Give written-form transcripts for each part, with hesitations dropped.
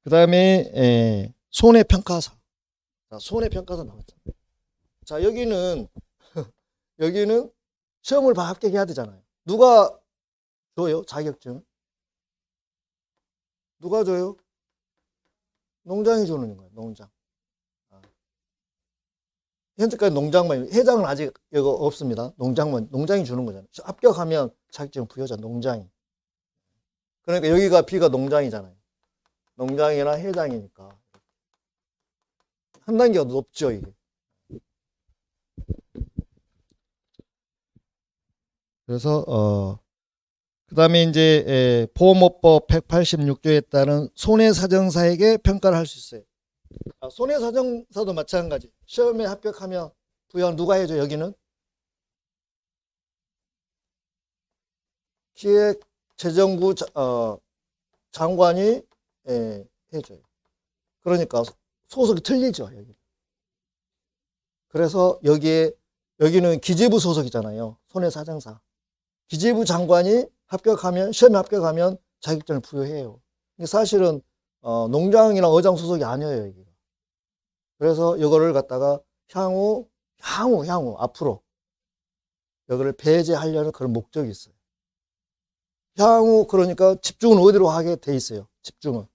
그 다음에 손해평가사. 자, 손해평가사 나왔잖아요. 자, 여기는 여기는 시험을 합격해야 되잖아요. 누가 줘요? 자격증. 누가 줘요? 농장이 주는 거예요. 농장. 현재까지 농장만, 회장은 아직 이거 없습니다. 농장이 주는 거잖아요. 합격하면 자격증 부여자 농장이. 그러니까 여기가 B가 농장이잖아요. 농장이나 회장이니까. 한 단계가 높죠, 이게. 그래서, 그 다음에 이제, 보험업법 186조에 따른 손해사정사에게 평가를 할 수 있어요. 손해사정사도 마찬가지. 시험에 합격하면 부여 누가 해줘, 여기는? 기획재정부 장관이 해줘요. 그러니까 소속이 틀리죠, 여기. 그래서 여기는 기재부 소속이잖아요. 손해사정사. 기재부 장관이 시험에 합격하면 자격증을 부여해요. 사실은 농장이나 어장 소속이 아니에요, 여기. 그래서 이거를 갖다가 향후 앞으로 여기를 배제하려는 그런 목적이 있어요. 향후 그러니까 집중은 어디로 하게 돼 있어요? 집중은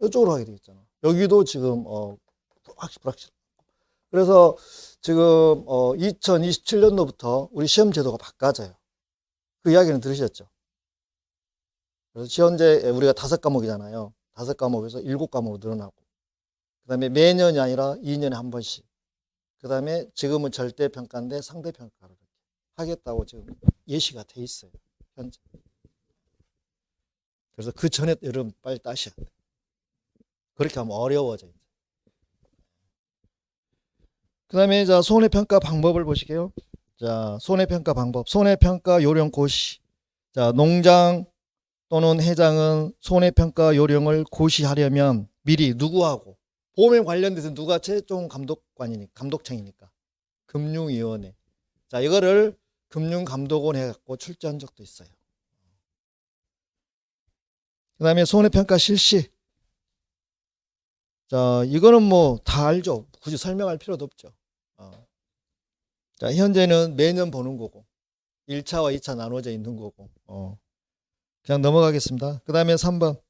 이쪽으로 하게 돼 있잖아. 여기도 지금 불확실. 그래서 지금 2027년도부터 우리 시험 제도가 바꿔져요. 그 이야기는 들으셨죠? 그래서 현재 우리가 5과목이잖아요. 5과목에서 7과목으로 늘어나고, 그 다음에 매년이 아니라 2년에 한 번씩, 그 다음에 지금은 절대평가인데 상대평가를 하겠다고 지금 예시가 돼 있어요, 현재. 그래서 그 전에 여러분 빨리 따셔야 돼요. 그렇게 하면 어려워져요. 그 다음에 자, 손해평가 방법을 보실게요. 자, 손해평가 방법. 손해평가 요령 고시. 자, 농장 또는 회장은 손해평가 요령을 고시하려면 미리 누구하고, 보험에 관련돼서 누가 최종 감독청이니까 금융위원회. 자, 이거를 금융감독원 해갖고 출제한 적도 있어요. 그 다음에 손해평가 실시. 자, 이거는 뭐 다 알죠. 굳이 설명할 필요도 없죠. 자, 현재는 매년 보는 거고, 1차와 2차 나눠져 있는 거고, 그냥 넘어가겠습니다. 그 다음에 3번.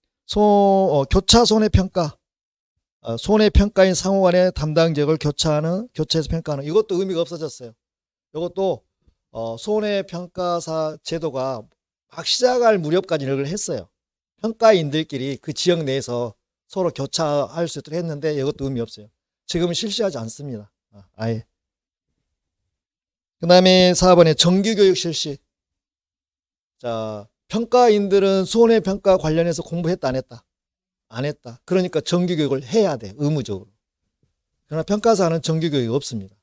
교차 손해평가. 손해평가인 상호간의 담당 지역을 교차해서 평가하는. 이것도 의미가 없어졌어요. 이것도, 손해평가사 제도가 막 시작할 무렵까지 이걸 했어요. 평가인들끼리 그 지역 내에서 서로 교차할 수 있도록 했는데 이것도 의미 없어요. 지금은 실시하지 않습니다. 아예. 그 다음에 4번에 정규교육 실시. 자, 평가인들은 손해평가 관련해서 공부했다, 안 했다? 안 했다. 그러니까 정규교육을 해야 돼, 의무적으로. 그러나 평가사는 정규교육이 없습니다.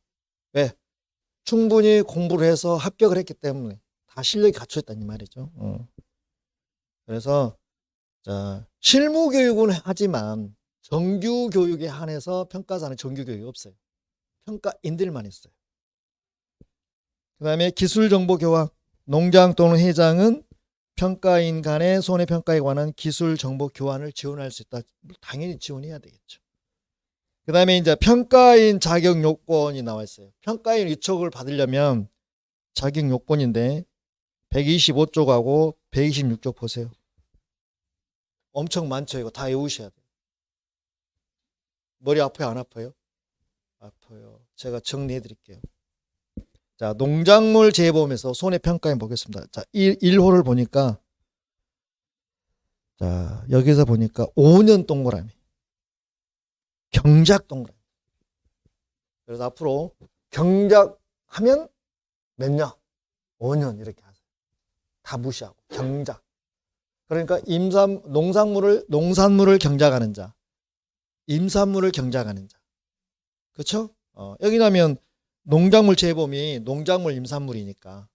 왜? 충분히 공부를 해서 합격을 했기 때문에 다 실력이 갖춰있다는 말이죠. 그래서 자, 실무교육은 하지만 정규교육에 한해서 평가사는 정규교육이 없어요. 평가인들만 있어요. 그 다음에 기술정보교환. 농장 또는 회장은 평가인 간의 손해평가에 관한 기술정보 교환을 지원할 수 있다. 당연히 지원해야 되겠죠. 그 다음에 이제 평가인 자격 요건이 나와 있어요. 평가인 위촉을 받으려면 자격 요건인데 125쪽하고 126쪽 보세요. 엄청 많죠. 이거 다 외우셔야 돼요. 머리 아파요, 안 아파요? 아파요. 제가 정리해 드릴게요. 자, 농작물 재보험에서 손해평가해 보겠습니다. 자, 1호를 보니까, 자, 여기서 보니까 5년 동그라미. 경작 동그라미. 그래서 앞으로 경작하면 몇 년? 5년 이렇게 하세요. 다 무시하고. 경작. 그러니까 농산물을 경작하는 자, 임산물을 경작하는 자. 그렇죠? 여기 나면 농작물 재보험이 농작물 임산물이니까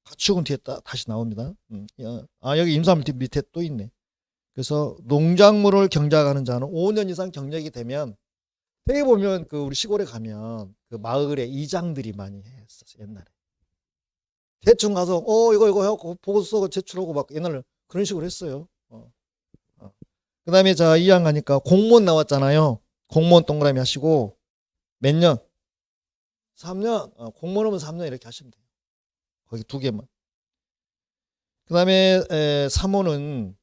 가축은 뒤에 다시 나옵니다. 여기 임산물 밑에 또 있네. 그래서 농작물을 경작하는 자는 5년 이상 경력이 되면, 되게 보면 그 우리 시골에 가면 그 마을에 이장들이 많이 했었어요, 옛날에. 대충 가서 이거 해갖고 보고서 제출하고 막 옛날에 그런 식으로 했어요. 그 다음에 자, 2학 가니까 공무원 나왔잖아요. 공무원 동그라미 하시고, 몇 년? 3년. 공무원 하면 3년 이렇게 하시면 돼요. 거기 두 개만. 그 다음에 3호는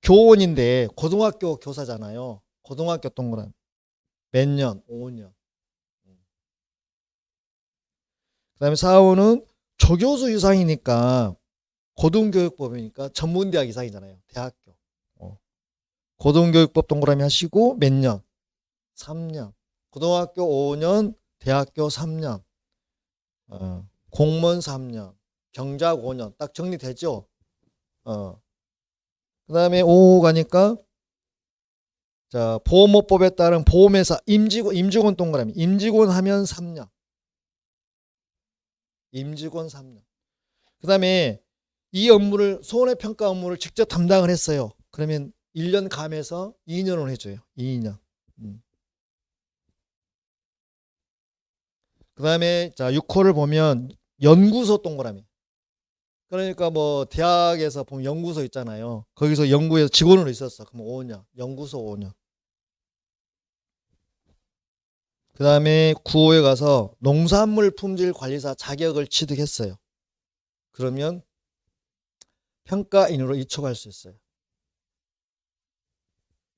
교원인데 고등학교 교사잖아요. 고등학교 동그라미. 몇 년? 5년. 그 다음에 4호는 조교수 이상이니까 고등교육법이니까 전문대학 이상이잖아요. 대학교. 고등교육법 동그라미 하시고 몇 년? 3년. 고등학교 5년, 대학교 3년. 공무원 3년. 경작 5년. 딱 정리되죠? 그 다음에 5호 가니까 자, 보험업법에 따른 보험회사 임직원 동그라미. 임직원 하면 3년. 임직원 3년. 그 다음에 이 업무를 손해평가 업무를 직접 담당을 했어요. 그러면 1년 감해서 2년을 해줘요. 2년. 그 다음에 자 6호를 보면 연구소 동그라미. 그러니까 뭐 대학에서 보면 연구소 있잖아요. 거기서 연구에서 직원으로 있었어. 그럼 5년. 연구소 5년. 그 다음에 9호에 가서 농산물 품질 관리사 자격을 취득했어요. 그러면 평가인으로 이촉할 수 있어요.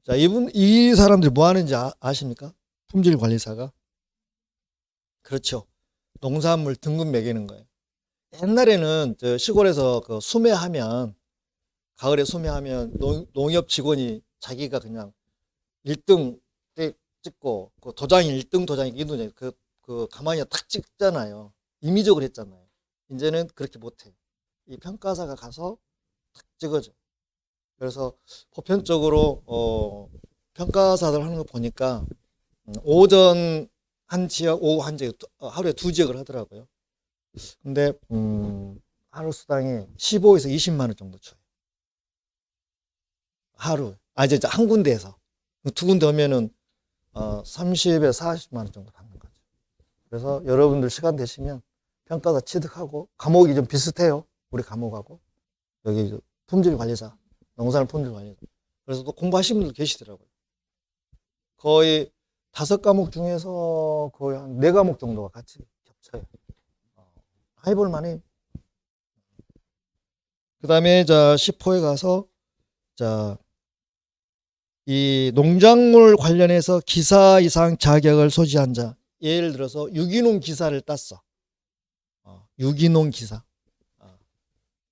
자, 이 사람들이 뭐 하는지 아십니까? 품질 관리사가. 그렇죠. 농산물 등급 매기는 거예요. 옛날에는 시골에서 그 수매하면, 가을에 수매하면 농협 직원이 자기가 그냥 1등 찍고, 그 도장이 1등 도장이 2등 그 가만히 탁 찍잖아요. 임의적으로 했잖아요. 이제는 그렇게 못해요. 이 평가사가 가서 탁 찍어줘. 그래서 보편적으로 평가사들 하는 거 보니까 오전 한 지역, 오후 한 지역, 하루에 2지역을 하더라고요. 근데 하루 수당이 15에서 20만 원 정도 줘요. 하루. 이제 한 군데에서. 두 군데 오면은 30에서 40만 원 정도 받는 거죠. 그래서 여러분들 시간 되시면 평가사 취득하고, 과목이 좀 비슷해요. 우리 과목하고. 여기 품질관리사, 농산물 품질관리사. 그래서 또 공부하시는 분들 계시더라고요. 거의 5과목 중에서 거의 한 4과목 정도가 같이 겹쳐요. 해볼 만해. 그 다음에 자 10호에 가서 자 이 농작물 관련해서 기사 이상 자격을 소지한 자, 예를 들어서 유기농 기사를 땄어. 유기농 기사.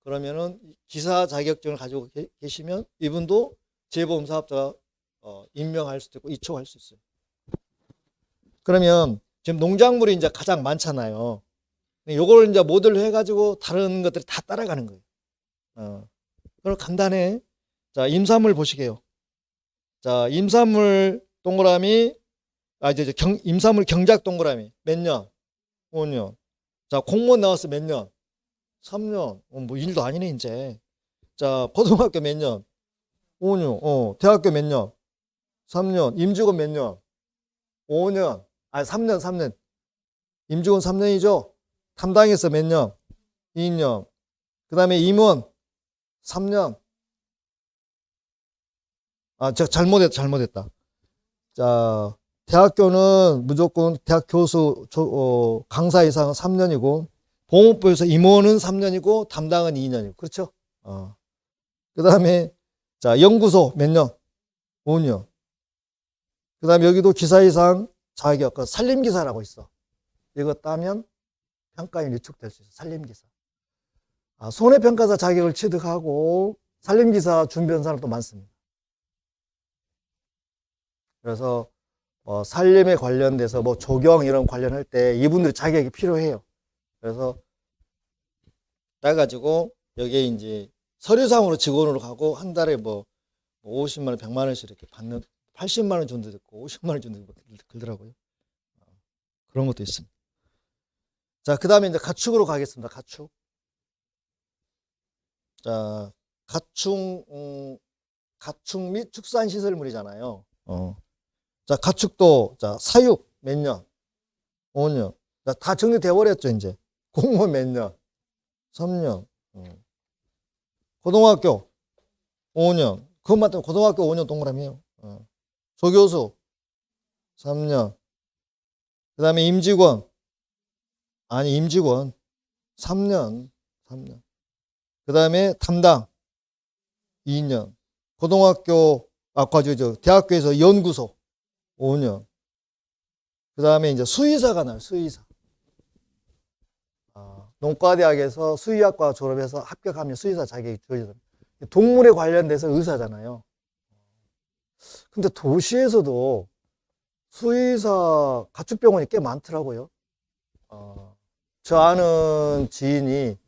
그러면은 기사 자격증을 가지고 계시면 이분도 재보험 사업자가 임명할 수도 있고 이촉할 수 있어요. 그러면 지금 농작물이 이제 가장 많잖아요. 요걸 이제 모델로 해가지고 다른 것들이 다 따라가는 거예요. 그럼 간단해. 자, 임산물 보시게요. 자, 임산물 동그라미, 이제 임산물 경작 동그라미. 몇 년? 5년. 자, 공무원 나왔어. 몇 년? 3년. 뭐 일도 아니네, 이제. 자, 고등학교 몇 년? 5년. 대학교 몇 년? 3년. 임직원 몇 년? 5년. 3년. 임직원 3년이죠? 담당했어 몇 년? 2년. 그 다음에 임원 3년. 제가 잘못했다. 자, 대학교는 무조건 대학 교수, 강사 이상은 3년이고, 보험업법에서 임원은 3년이고, 담당은 2년이고, 그렇죠? 그 다음에, 자, 연구소 몇 년? 5년. 그 다음에 여기도 기사 이상 자격, 산림기사라고 있어. 이거 따면 평가인 위촉될 수 있어. 산림기사. 손해평가사 자격을 취득하고, 산림기사 준비한 사람도 많습니다. 그래서 산림에 관련돼서 뭐 조경 이런 관련할 때 이분들 자격이 필요해요. 그래서 따가지고 여기에 이제 서류상으로 직원으로 가고 한 달에 뭐 50만 원, 100만 원씩 이렇게 받는 80만 원 정도 듣고 50만 원 정도 들더라고요. 그런 것도 있습니다. 자, 그 다음에 이제 가축으로 가겠습니다. 가축. 자, 가축 및 축산시설물이잖아요. 자, 가축도, 자, 사육 몇 년? 5년. 자, 다 정리돼 버렸죠, 이제. 공무원 몇 년? 3년. 고등학교 5년. 그것만 따면 고등학교 5년 동그라미에요. 조교수 3년. 그 다음에 임직원 3년. 그 다음에 담당 2년. 고등학교, 대학교에서 연구소 5년. 그 다음에 이제 수의사가 나요, 수의사. 농과대학에서 수의학과 졸업해서 합격하면 수의사 자격이 주어지잖아요. 동물에 관련돼서 의사잖아요. 근데 도시에서도 수의사 가축병원이 꽤 많더라고요. 저 아는 지인이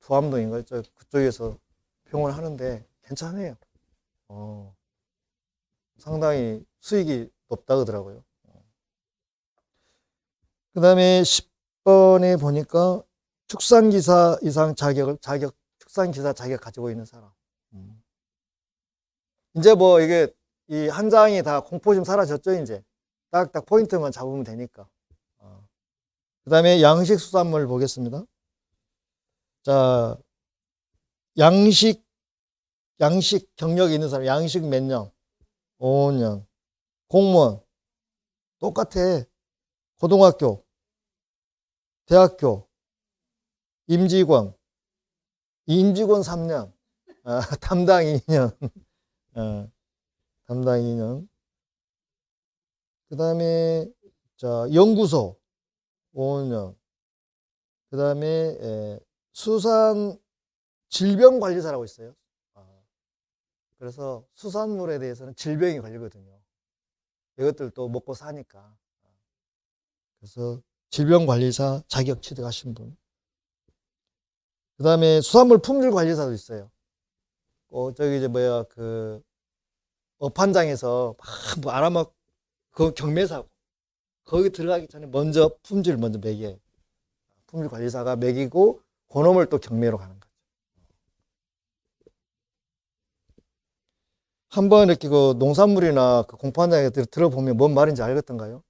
두암동인가요? 그쪽에서 병원을 하는데 괜찮아요. 상당히 수익이 높다 그러더라고요. 그 다음에 10번에 보니까 축산기사 이상 축산기사 자격 가지고 있는 사람. 이제 뭐 이게 이 한 장이 다 공포심 사라졌죠, 이제. 딱딱 포인트만 잡으면 되니까. 그 다음에 양식수산물 보겠습니다. 자, 양식 경력이 있는 사람, 양식 몇 년? 5년. 공무원. 똑같아. 고등학교, 대학교, 임직원 3년, 담당 2년, 담당 2년. 그 다음에, 자, 연구소 5년. 그 다음에, 수산 질병관리사라고 있어요. 그래서 수산물에 대해서는 질병이 걸리거든요. 이것들도 먹고 사니까. 그래서 질병관리사 자격 취득하신 분. 그 다음에 수산물 품질관리사도 있어요. 저기 이제 업판장에서 막 알아먹, 그 경매사고. 거기 들어가기 전에 먼저 품질 먼저 매겨요. 품질관리사가 매기고, 그놈을 또 경매로 가는 거죠. 한번 이렇게 그 농산물이나 그 공판장에 들어보면 뭔 말인지 알겠던가요?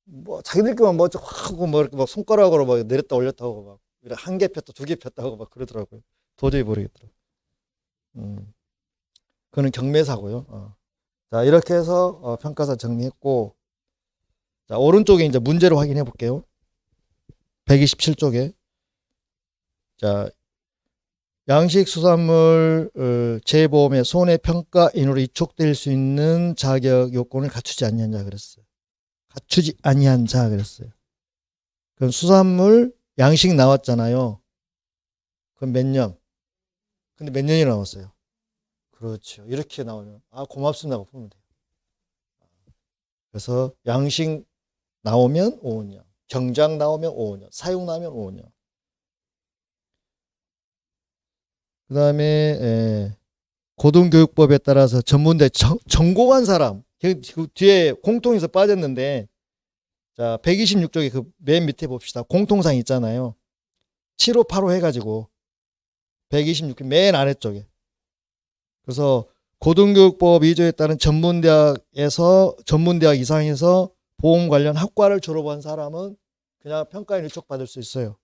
뭐 자기들끼리만 먼저 확 하고 뭐 이렇게 막 손가락으로 막 내렸다 올렸다 하고 막 한 개 폈다 두 개 폈다 하고 막 그러더라고요. 도저히 모르겠더라고요. 그거는 경매사고요. 자, 이렇게 해서 평가사 정리했고, 자, 오른쪽에 이제 문제로 확인해 볼게요. 127쪽에. 자, 양식수산물 재보험의 손해평가인으로 이촉될 수 있는 자격 요건을 갖추지 아니한 자 그랬어요. 갖추지 아니한 자 그랬어요. 그럼 수산물 양식 나왔잖아요. 그럼 몇 년? 근데 몇 년이 나왔어요? 그렇죠. 이렇게 나오면 고맙습니다고 보면 돼요. 그래서 양식 나오면 5년, 경작 나오면 5년, 사육 나오면 5년. 그 다음에 고등교육법에 따라서 전문대 전공한 사람, 그 뒤에 공통에서 빠졌는데, 자, 126쪽에 그 맨 밑에 봅시다. 공통상 있잖아요. 75, 85 해가지고 126쪽 맨 아래쪽에. 그래서 고등교육법 2조에 따른 전문대학 이상에서 보험 관련 학과를 졸업한 사람은 그냥 평가인 일촉받을 수 있어요.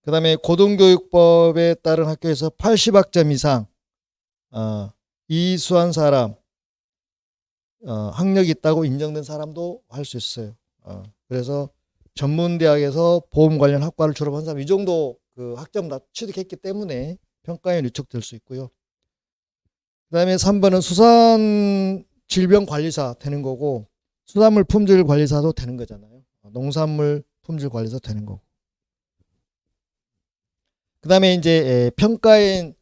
그 다음에 고등교육법에 따른 학교에서 80학점 이상 이수한 사람, 학력이 있다고 인정된 사람도 할 수 있어요. 그래서 전문대학에서 보험 관련 학과를 졸업한 사람 이 정도 그 학점 다 취득했기 때문에 평가인 위촉될 수 있고요. 그 다음에 3번은 수산질병관리사 되는 거고, 수산물 품질관리사도 되는 거잖아요. 농산물 품질관리사 되는 거고. 그 다음에 이제 평가인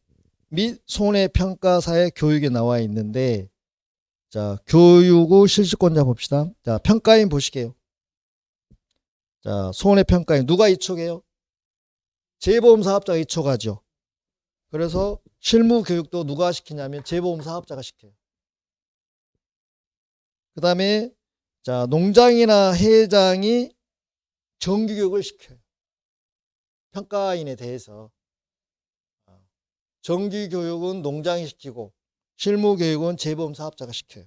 및 손해평가사의 교육이 나와 있는데, 자, 교육 후 실시권자 봅시다. 자, 평가인 보시게요. 자, 손해평가인 누가 이촉해요? 재보험사업자가 이촉하죠. 그래서 실무교육도 누가 시키냐면 재보험사업자가 시켜요. 그 다음에 자, 농장이나 회장이 정규교육을 시켜요. 평가인에 대해서. 정규교육은 농장이 시키고 실무교육은 재보험사업자가 시켜요.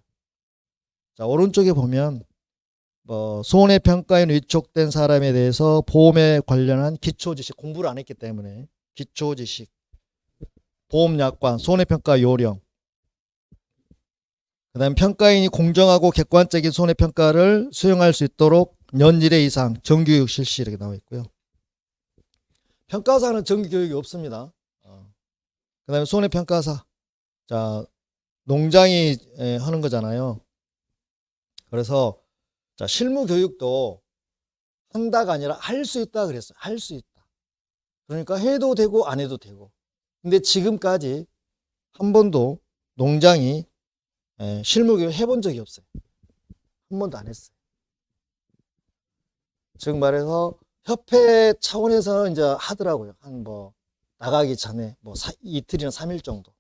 자, 오른쪽에 보면 손해평가인 위촉된 사람에 대해서 보험에 관련한 기초지식 공부를 안 했기 때문에 기초지식 보험약관, 손해평가 요령. 그 다음에 평가인이 공정하고 객관적인 손해평가를 수행할 수 있도록 연 1회 이상 정규교육 실시 이렇게 나와 있고요. 평가사는 정규교육이 없습니다. 그 다음에 손해평가사. 자, 농장이 하는 거잖아요. 그래서 자, 실무교육도 한다가 아니라 할 수 있다 그랬어요. 할 수 있다. 그러니까 해도 되고 안 해도 되고. 근데 지금까지 한 번도 농장이 실무교육 해본 적이 없어요. 한 번도 안 했어요. 즉 말해서 협회 차원에서는 이제 하더라고요. 한 뭐 나가기 전에 뭐 이틀이나 3일 정도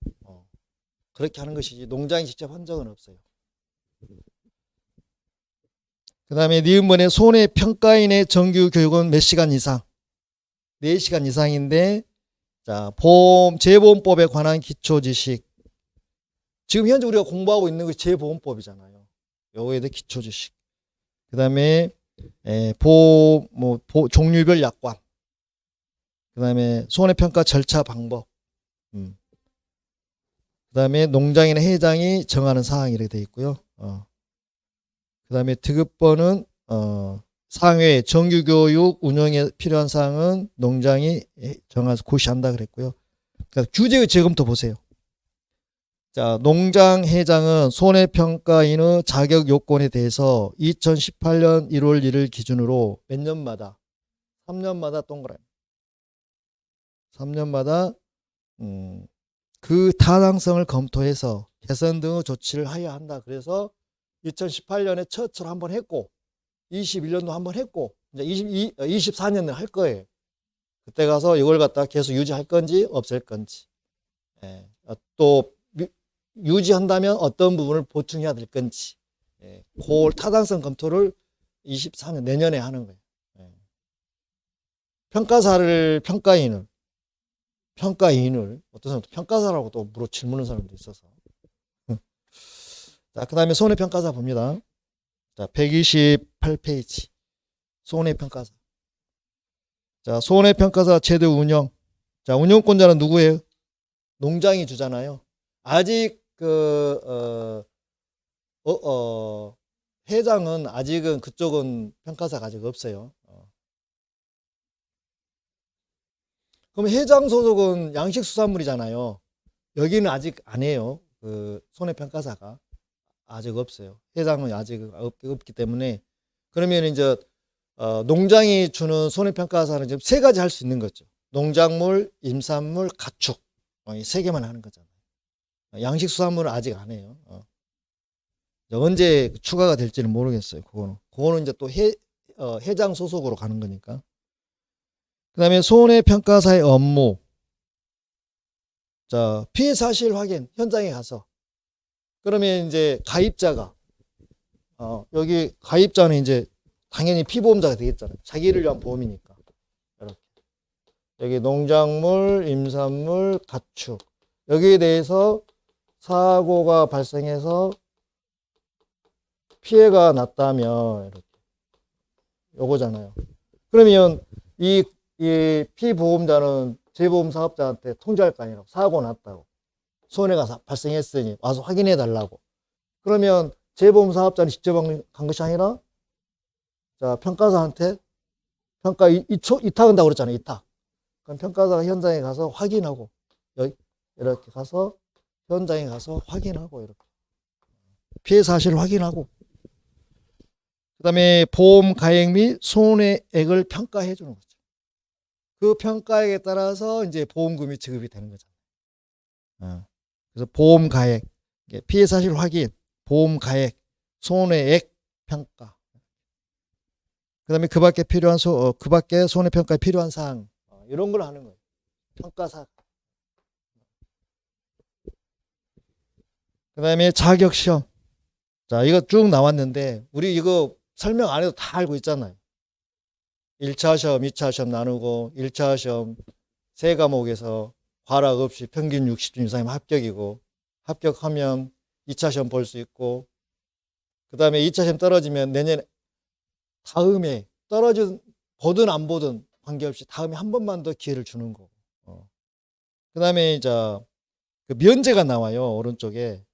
그렇게 하는 것이지 농장이 직접 한 적은 없어요. 그 다음에 니은번에 손해평가인의 정규교육은 몇 시간 이상? 4시간 이상인데, 자, 재보험법에 관한 기초지식. 지금 현재 우리가 공부하고 있는 것이 재보험법이잖아요. 요거에 대해 기초지식. 그 다음에, 종류별 약관. 그 다음에 손해평가 절차 방법. 그 다음에 농장이나 회장이 정하는 사항 이렇게 되어 있고요. 그 다음에 등급번은 상회 정규교육 운영에 필요한 사항은 농장이 정해서 고시한다 그랬고요. 그러니까 규제의 재검토 보세요. 자, 농장 회장은 손해평가인의 자격 요건에 대해서 2018년 1월 1일 기준으로 몇 년마다 3년마다 동그라미 3년마다 그 타당성을 검토해서 개선 등의 조치를 하여야 한다. 그래서 2018년에 첫으로 한번 했고 21년도 한번 했고 이제 24년을 할 거예요. 그때 가서 이걸 갖다 계속 유지할 건지 없앨 건지 또 유지한다면 어떤 부분을 보충해야 될 건지 그 타당성 검토를 24년 내년에 하는 거예요. 평가인을 어떤 사람도 평가사라고 또 물어 질문하는 사람도 있어서 자, 그 다음에 손해평가사 봅니다. 자, 128페이지. 손해평가사. 자, 손해평가사 제도 운영. 자, 운영권자는 누구예요? 농장이 주잖아요. 아직 회장은 아직은 그쪽은 평가사가 아직 없어요. 그럼 회장 소속은 양식수산물이잖아요. 여기는 아직 안 해요. 그 손해평가사가. 아직 없어요. 회장은 아직 없기 때문에 그러면 이제 농장이 주는 손해평가사는 지금 3가지 할 수 있는 거죠. 농작물, 임산물, 가축 이 3개만 하는 거잖아요. 양식수산물은 아직 안 해요. 언제 추가가 될지는 모르겠어요. 그거는 이제 또 회장 소속으로 가는 거니까. 그 다음에 손해평가사의 업무. 자, 피해 사실 확인 현장에 가서 그러면 이제 가입자가 여기 가입자는 이제 당연히 피보험자가 되겠잖아요. 자기를 위한 보험이니까. 이렇게. 여기 농작물, 임산물, 가축 여기에 대해서 사고가 발생해서 피해가 났다면 이렇게 요거잖아요. 그러면 이 피보험자는 재보험 사업자한테 통지할 거 아니라고 사고 났다고. 손해가 발생했으니 와서 확인해 달라고. 그러면 재보험 사업자는 직접 간 것이 아니라 자, 평가사한테 이탁한다고 그랬잖아요. 이탁. 그럼 평가사가 현장에 가서 확인하고 여기 이렇게 가서 현장에 가서 확인하고 이렇게 피해 사실을 확인하고 그다음에 보험 가액 및 손해액을 평가해 주는 거죠. 그 평가액에 따라서 이제 보험금이 지급이 되는 거잖아요. 그래서 보험 가액, 피해 사실 확인, 보험 가액, 손해액 평가. 그다음에 그 밖에 필요한 그 밖에 손해평가에 필요한 사항 이런 걸 하는 거예요. 평가사. 그다음에 자격 시험. 자, 이거 쭉 나왔는데 우리 이거 설명 안 해도 다 알고 있잖아요. 1차 시험, 2차 시험 나누고 1차 시험 3과목에서 과락 없이 평균 60점 이상이면 합격이고 합격하면 2차 시험 볼 수 있고 그 다음에 2차 시험 떨어지면 내년에 다음에 보든 안 보든 관계없이 다음에 한 번만 더 기회를 주는 거고 그 다음에 이제 그 면제가 나와요. 오른쪽에.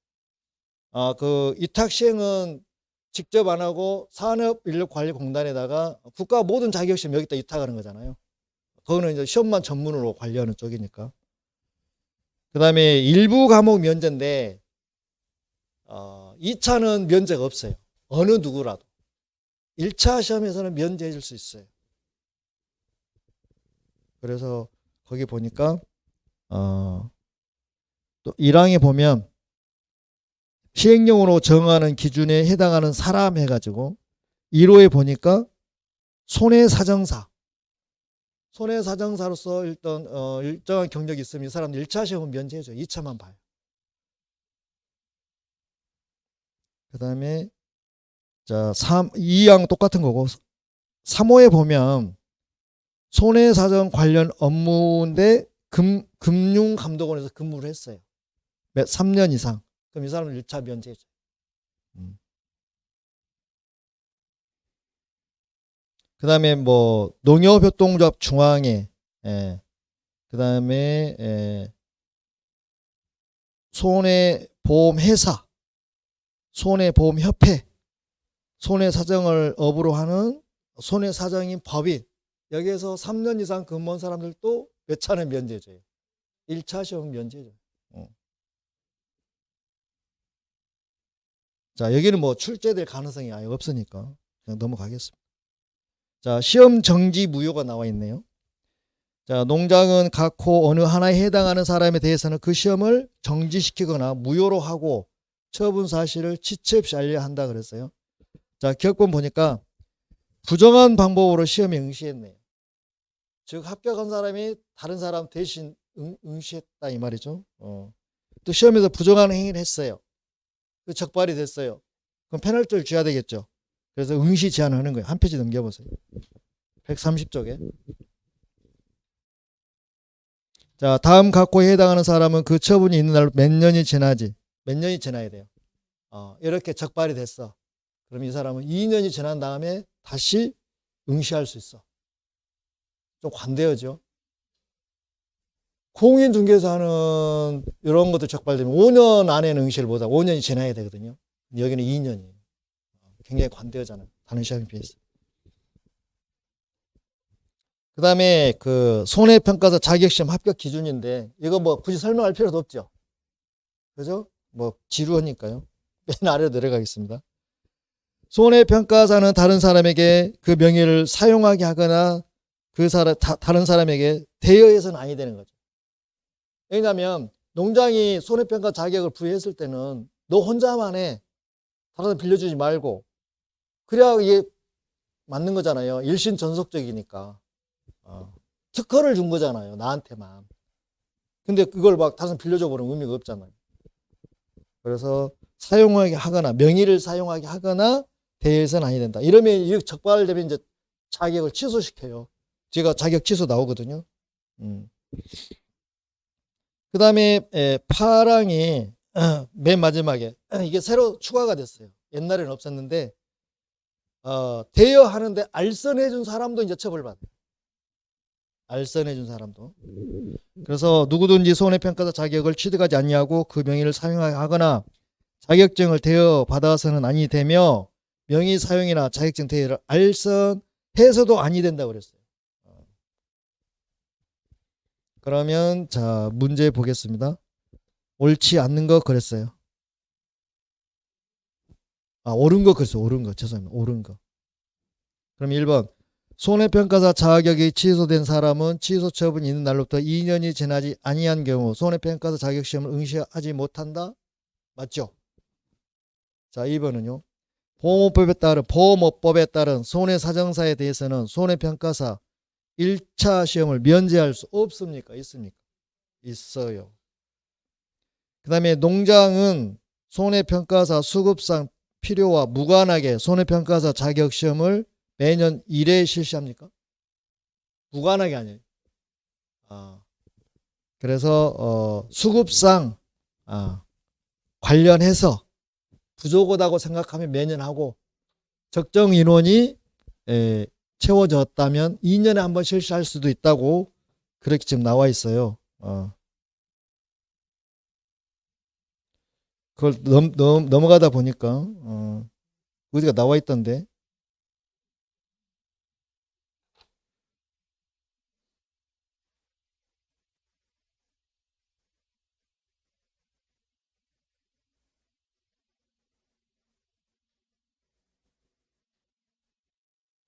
그 위탁 시행은 직접 안 하고 산업인력관리공단에다가 국가 모든 자격시험 여기다 위탁하는 거잖아요. 그거는 이제 시험만 전문으로 관리하는 쪽이니까. 그 다음에 일부 과목 면제인데 2차는 면제가 없어요. 어느 누구라도. 1차 시험에서는 면제해 줄 수 있어요. 그래서 거기 보니까 또 1항에 보면 시행령으로 정하는 기준에 해당하는 사람 해가지고 1호에 보니까 손해사정사. 손해사정사로서 일단 일정한 경력이 있으면 이 사람들 1차 시험은 면제해줘요. 2차만 봐요. 그 다음에 자 2항 똑같은 거고 3호에 보면 손해사정 관련 업무인데 금융감독원에서 근무를 했어요. 3년 이상. 그럼 이 사람은 1차 면제해줘요. 그 다음에 뭐 농협협동조합 중앙회, 그 다음에 손해보험회사, 손해보험협회, 손해사정을 업으로 하는 손해사정인 법인, 여기에서 3년 이상 근무한 사람들도 몇 차는 면제줘요. 1차 시험 면제줘요. 자, 여기는 뭐 출제될 가능성이 아예 없으니까 그냥 넘어가겠습니다. 자, 시험 정지 무효가 나와 있네요. 자, 농장은 각호 어느 하나에 해당하는 사람에 대해서는 그 시험을 정지시키거나 무효로 하고 처분 사실을 지체 없이 알려야 한다 그랬어요. 자, 기억본 보니까 부정한 방법으로 시험에 응시했네요. 즉 합격한 사람이 다른 사람 대신 응시했다 이 말이죠. 또 시험에서 부정한 행위를 했어요. 그 적발이 됐어요. 그럼 페널티를 줘야 되겠죠. 그래서 응시 제한을 하는 거예요. 한 페이지 넘겨보세요. 130쪽에. 자, 다음 각호에 해당하는 사람은 그 처분이 있는 날로 몇 년이 지나지. 몇 년이 지나야 돼요. 이렇게 적발이 됐어. 그럼 이 사람은 2년이 지난 다음에 다시 응시할 수 있어. 좀 관대하죠. 공인중개사는 이런 것도 적발되면 5년 안에는 응시를 못하고 5년이 지나야 되거든요. 여기는 2년이에요. 굉장히 관대하잖아요. 다른 시험에 비해서. 그 다음에 그 손해평가사 자격시험 합격 기준인데 이거 뭐 굳이 설명할 필요도 없죠. 그죠? 뭐 지루하니까요. 맨 아래로 내려가겠습니다. 손해평가사는 다른 사람에게 그 명예를 사용하게 하거나 다른 사람에게 대여해서는 아니 되는 거죠. 왜냐하면 농장이 손해평가 자격을 부여했을 때는 너 혼자만 해. 다른 사람 빌려주지 말고. 그래야 이게 맞는 거잖아요. 일신전속적이니까. 특허를 준 거잖아요. 나한테만. 근데 그걸 막 다른 사람 빌려줘 버리면 의미가 없잖아요. 그래서 사용하게 하거나 명의를 사용하게 하거나 대여해서는 아니 된다. 이러면 이 적발되면 이제 자격을 취소시켜요. 제가 자격 취소 나오거든요. 그 다음에 파랑이 맨 마지막에 이게 새로 추가가 됐어요. 옛날에는 없었는데 대여하는데 알선해준 사람도 이제 처벌받아요. 알선해준 사람도. 그래서 누구든지 손해평가사 자격을 취득하지 않냐고 그 명의를 사용하게 하거나 자격증을 대여받아서는 아니 되며 명의 사용이나 자격증 대여를 알선해서도 아니 된다고 그랬어요. 그러면 자 문제 보겠습니다. 옳지 않는 거 그랬어요. 옳은 거 그랬어요. 옳은 거. 죄송합니다. 옳은 거. 그럼 1번 손해평가사 자격이 취소된 사람은 취소 처분이 있는 날로부터 2년이 지나지 아니한 경우 손해평가사 자격시험을 응시하지 못한다. 맞죠? 자 2번은요. 보험업법에 따른 손해사정사에 대해서는 손해평가사 1차 시험을 면제할 수 없습니까? 있습니까? 있어요. 그 다음에 농장은 손해평가사 수급상 필요와 무관하게 손해평가사 자격시험을 매년 1회 실시합니까? 무관하게 아니에요. 그래서 수급상 관련해서 부족하다고 생각하면 매년 하고 적정 인원이 채워졌다면 2년에 한 번 실시할 수도 있다고 그렇게 지금 나와 있어요. 그걸 넘어가다 보니까 어디가 나와 있던데.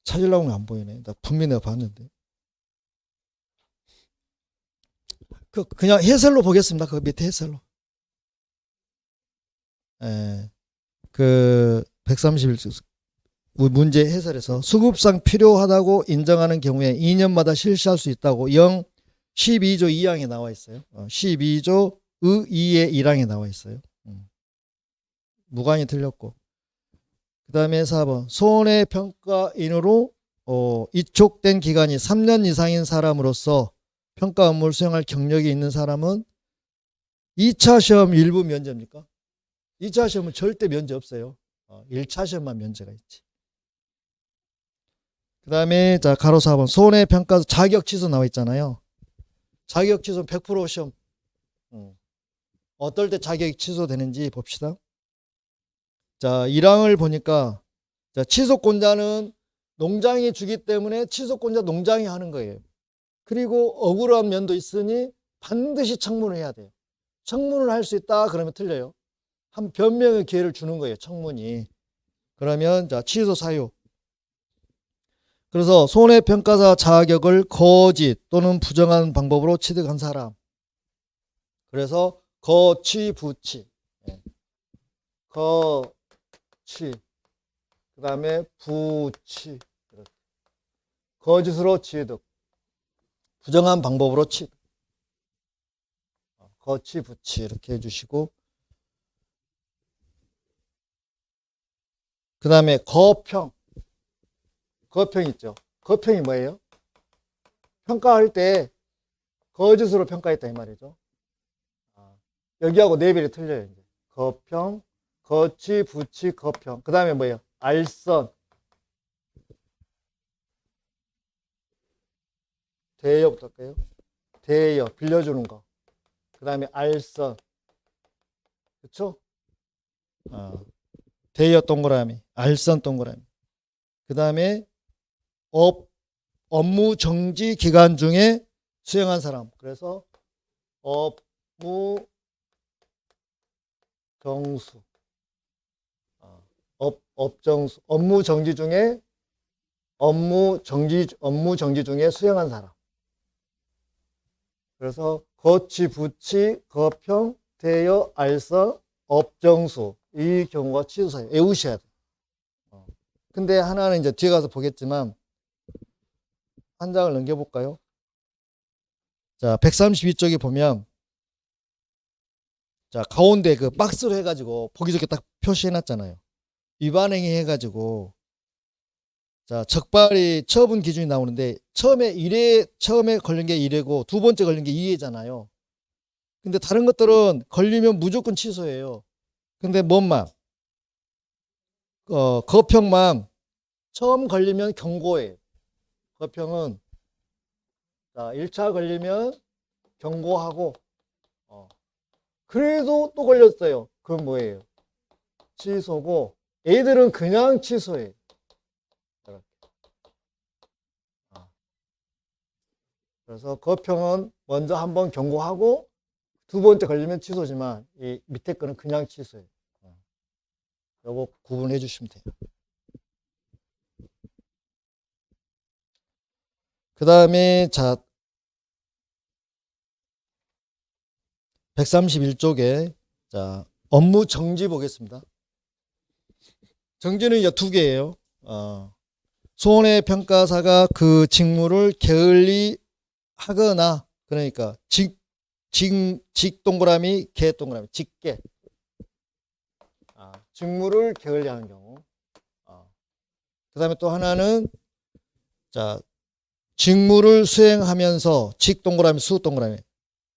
찾으려고 하면 안 보이네. 나 분명히 내가 봤는데. 그냥 해설로 보겠습니다. 그 밑에 해설로. 예, 그 131쪽 문제 해설에서 수급상 필요하다고 인정하는 경우에 2년마다 실시할 수 있다고 12조 2항에 나와 있어요. 12조 2의 1항에 나와 있어요. 무관이 틀렸고. 그 다음에 4번 손해평가인으로 이촉된 기간이 3년 이상인 사람으로서 평가 업무를 수행할 경력이 있는 사람은 2차 시험 일부 면제입니까? 2차 시험은 절대 면제 없어요. 1차 시험만 면제가 있지. 그 다음에 자 가로 4번 손해평가 자격 취소 나와 있잖아요. 자격 취소는 100% 시험. 어떨 때 자격이 취소되는지 봅시다. 자 1항을 보니까 자 취소권자는 농장이 주기 때문에 취소권자 농장이 하는 거예요. 그리고 억울한 면도 있으니 반드시 청문을 해야 돼요. 청문을 할 수 있다 그러면 틀려요. 한 변명의 기회를 주는 거예요. 청문이. 그러면 자 취소 사유. 그래서 손해평가사 자격을 거짓 또는 부정한 방법으로 취득한 사람. 그래서 거취 부취. 거취. 그 다음에 부취. 거짓으로 취득. 부정한 방법으로 취득. 거취 부취 이렇게 해주시고 그 다음에 거평. 거평 있죠. 거평이 뭐예요? 평가할 때 거짓으로 평가했다 이 말이죠. 여기하고 네벨이 틀려요. 이제. 거평, 거취, 부취, 거평. 그 다음에 뭐예요? 알선. 대여부터 할까요? 대여, 빌려주는 거. 그 다음에 알선. 그쵸? 대여 동그라미, 알선 동그라미. 그 다음에 업무 정지 기간 중에 수행한 사람. 그래서 업무 정수. 업정수. 업무 정지 중에 수행한 사람. 그래서 거취, 부취, 거평, 대여, 알선, 업정수. 이 경우가 취소사유. 외우셔야 돼요. 근데 하나는 이제 뒤에 가서 보겠지만 한 장을 넘겨볼까요? 자, 132쪽에 보면 자, 가운데 그 박스로 해가지고 보기 좋게 딱 표시해놨잖아요. 위반행위 해가지고 자, 적발이 처분 기준이 나오는데 처음에 걸린 게 1회고 두 번째 걸린 게 2회잖아요. 근데 다른 것들은 걸리면 무조건 취소해요. 근데 뭔만 거평만 처음 걸리면 경고해요. 거평은 자, 1차 걸리면 경고하고 그래도 또 걸렸어요. 그건 뭐예요? 취소고 애들은 그냥 취소해요. 그래서 거평은 먼저 한번 경고하고 두 번째 걸리면 취소지만 이 밑에 거는 그냥 취소예요. 요거 구분해 주시면 돼요. 그 다음에 자 131쪽에 자 업무 정지 보겠습니다. 정지는 이제 두 개예요. 손해평가사가 그 직무를 게을리 하거나 그러니까 직 동그라미 개 동그라미 직계 직무를 게을리하는 경우. 그 다음에 또 하나는 자 직무를 수행하면서 직 동그라미 수 동그라미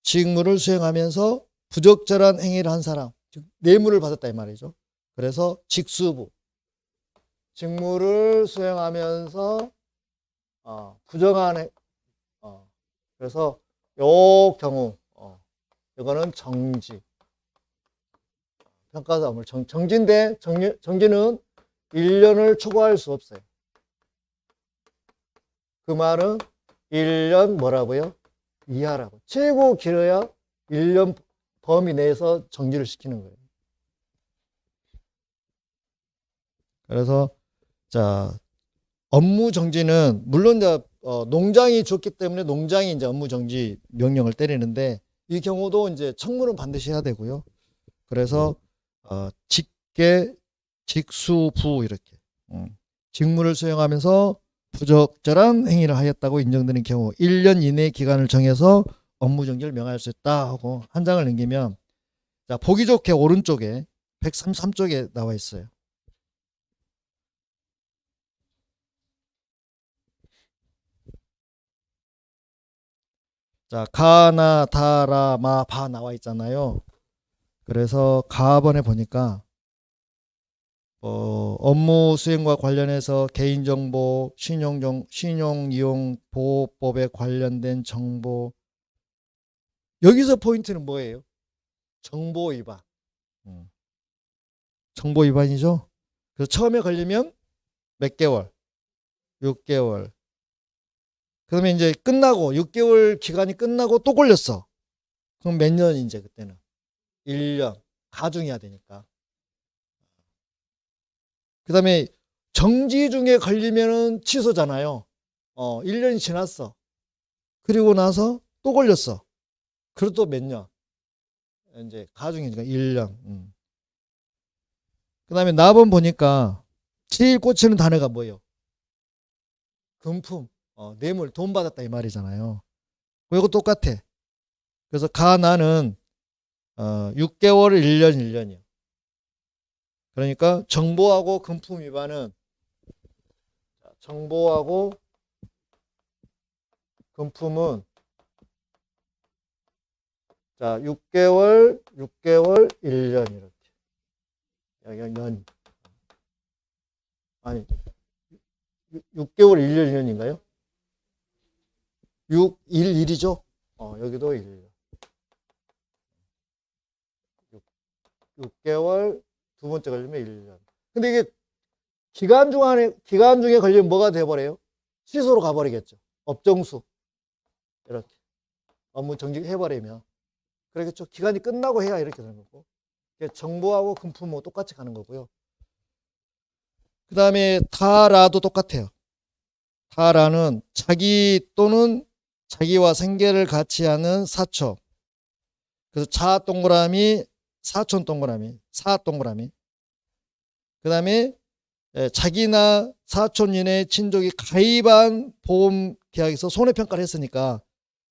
직무를 수행하면서 부적절한 행위를 한 사람, 즉 뇌물을 받았다 이 말이죠. 그래서 직수부. 직무를 수행하면서 부정한 그래서 요 경우 이거는 정지. 평가사무를 정지인데 정지는 1년을 초과할 수 없어요. 그 말은 1년 뭐라고요? 이하라고. 최고 길어야 1년 범위 내에서 정지를 시키는 거예요. 그래서 자, 업무 정지는 물론 이제 농장이 줬기 때문에 농장이 이제 업무 정지 명령을 때리는데 이 경우도 이제 청문은 반드시 해야 되고요. 그래서 직계, 직수부 이렇게 직무를 수행하면서 부적절한 행위를 하였다고 인정되는 경우 1년 이내 기간을 정해서 업무 정지를 명할 수 있다 하고 한 장을 넘기면 자, 보기 좋게 오른쪽에 133쪽에 나와 있어요. 자, 가나 다라 마 바 나와 있잖아요. 그래서 가번에 보니까 업무 수행과 관련해서 개인정보, 신용이용 보호법에 관련된 정보 여기서 포인트는 뭐예요? 정보 위반. 정보 위반이죠. 그래서 처음에 걸리면 몇 개월, 6개월. 그다음에 이제 끝나고 6개월 기간이 끝나고 또 걸렸어. 그럼 몇 년 이제 그때는 1년 가중해야 되니까. 그다음에 정지 중에 걸리면은 취소잖아요. 1년이 지났어. 그리고 나서 또 걸렸어. 그리고 또 몇 년. 이제 가중이니까 1년. 그다음에 나번 보니까 제일 꽂히는 단어가 뭐예요? 금품. 뇌물, 돈 받았다 이 말이잖아요. 이거 똑같아. 그래서 가나는 6개월, 1년, 1년이요. 그러니까 정보하고 금품 위반은 정보하고 금품은 자 6개월, 1년 이렇게. 여기 년 아니 6개월, 1년, 1년인가요? 6, 1, 1이죠? 여기도 1. 6개월, 두 번째 걸리면 1년. 근데 이게 기간 중에 걸리면 뭐가 돼버려요? 취소로 가버리겠죠. 업정수. 이렇게. 업무 정지해버리면. 그러겠죠. 기간이 끝나고 해야 이렇게 되는 거고. 정보하고 금품하고 똑같이 가는 거고요. 그 다음에 타라도 똑같아요. 타라는 자기 또는 자기와 생계를 같이 하는 사초. 그래서 자 동그라미, 사촌 동그라미, 사 동그라미. 그 다음에 자기나 사촌인의 친족이 가입한 보험 계약에서 손해평가를 했으니까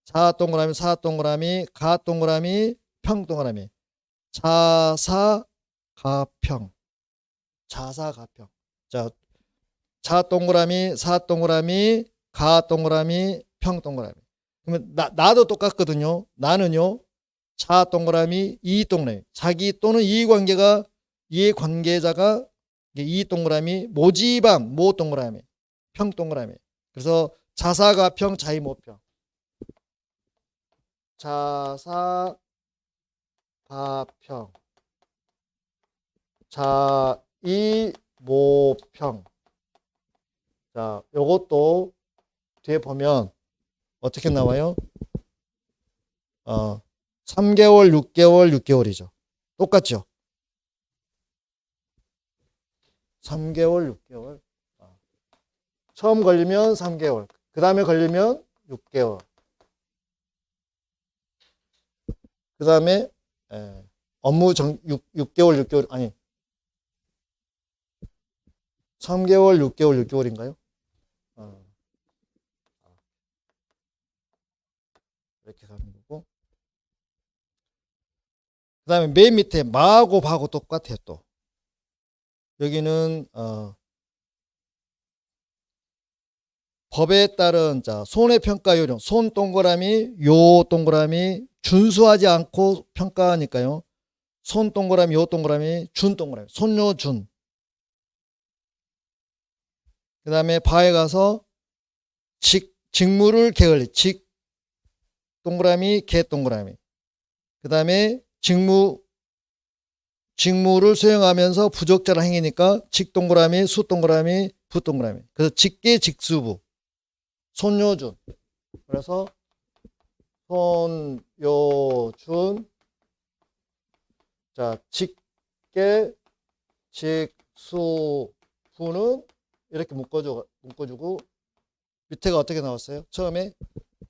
자 동그라미, 사 동그라미, 가 동그라미, 평 동그라미. 자사가평. 자사가평. 자 동그라미, 사 동그라미, 가 동그라미, 평 동그라미. 그러면 나도 똑같거든요. 나는요. 자 동그라미, 이 동그라미. 자기 또는 이해관계가 이해관계자가 이 동그라미, 모집함, 모 동그라미, 평 동그라미. 그래서 자사가평, 자이모평. 자사가평, 자이모평. 자, 요것도 뒤에 보면 어떻게 나와요? 3개월, 6개월, 6개월이죠. 똑같죠? 3개월, 6개월. 처음 걸리면 3개월. 그 다음에 걸리면 6개월. 그 다음에 업무 6개월, 6개월, 아니 3개월, 6개월, 6개월인가요? 이렇게 가는 거고. 그 다음에 맨 밑에 마하고 바하고 똑같아요. 또 여기는 법에 따른 자 손해평가 요령, 손 동그라미, 요 동그라미 준수하지 않고 평가하니까요. 손 동그라미, 요 동그라미, 준 동그라미, 손요 준. 그 다음에 바에 가서 직무를 게을리, 직 동그라미, 개 동그라미. 그 다음에 직무 직무를 수행하면서 부적절한 행위니까 직동그라미, 수동그라미, 부동그라미. 그래서 직계, 직수부. 손요준. 그래서 손요준. 자, 직계, 직수부는 이렇게 묶어주고 밑에가 어떻게 나왔어요? 처음에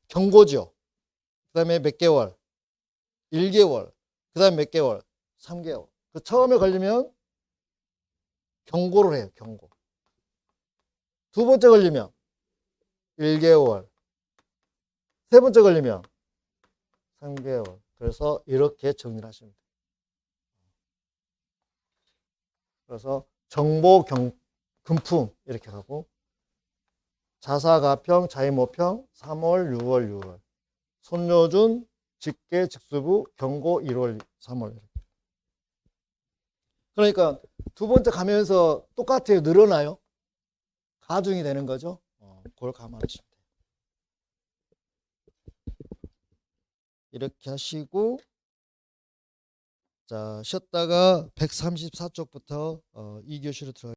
경고죠. 그 다음에 몇 개월? 1개월. 그 다음에 몇 개월? 3개월. 그 처음에 걸리면 경고를 해요. 경고. 두 번째 걸리면 1개월. 세 번째 걸리면 3개월. 그래서 이렇게 정리를 하시면 돼요. 그래서 정보 금품 이렇게 하고 자사가평, 자의모평 3월, 6월, 6월. 손요준, 직계, 직수부, 경고 1월, 3월. 그러니까 두 번째 가면서 똑같아요. 늘어나요. 가중이 되는 거죠. 그걸 감안하시면 돼요. 이렇게 하시고 자 쉬었다가 134쪽부터 2교시로 들어가요.